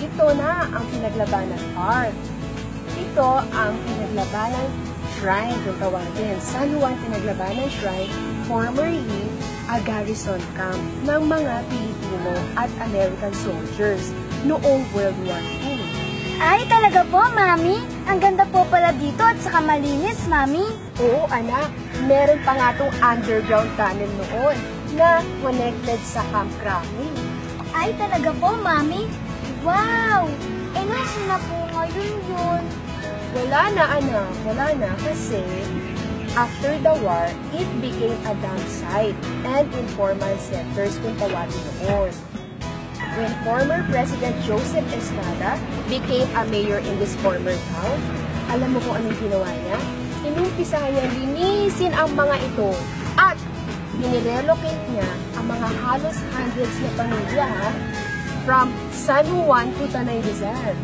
Ito na ang Pinaglabanan Park. Ito ang Pinaglabanan Shrine kung tawagin. San Juan Pinaglabanan Shrine, formerly a garrison camp ng mga Pilipino at American soldiers noong World War II. Ay, talaga po, Mami? Ang ganda po pala dito at saka malinis, Mami. Oo, anak. Meron pa nga itong underground tunnel noon na connected sa Camp Crowley. Ay, talaga po, Mami? Wow! Eh, nasa na po ngayon yun? Wala na, anak. Wala na kasi after the war, it became a dump site and informal settlers kung tawagin noon. When former President Joseph Estrada became a mayor in this former town, alam mo kung anong ginawa niya? Inumpisahan niya linisin ang mga ito at inirelocate niya ang mga halos hundreds na pamilya from San Juan to Tanay Rizal.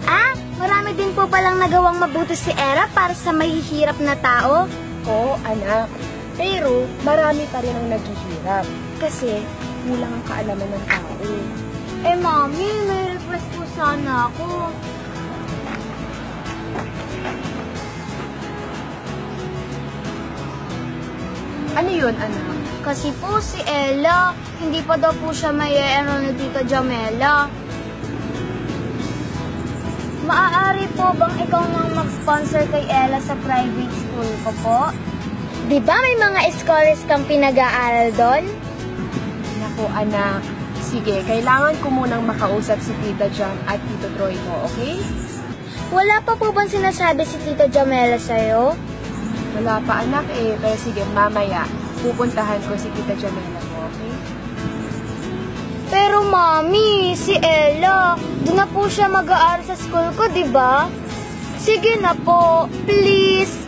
Ah, marami din po palang nagawang mabuti si Era para sa mahihirap na tao. Oo, anak. Pero marami pa rin ang naghihirap kasi kulang ang kaalaman ng tao. Eh, Mami, may request po sana ako. Ano yun, anak? Kasi po si Ella, hindi pa daw po siya may ni Tita Jamela. Maaari po bang ikaw nang mag-sponsor kay Ella sa private school ko po? Di ba may mga scholars kang pinag-aaral doon? Naku, anak. Sige, kailangan ko munang makausap si Tita Jam at Tito Troy mo, okay? Wala pa po bang sinasabi si Tita Jamela sa'yo? Wala pa, anak eh. Pero sige, mamaya, pupuntahan ko si Tita Jamela mo, okay? Pero Mami, si Ella, doon na po siya mag-aaral sa school ko, di ba? Sige na po, please.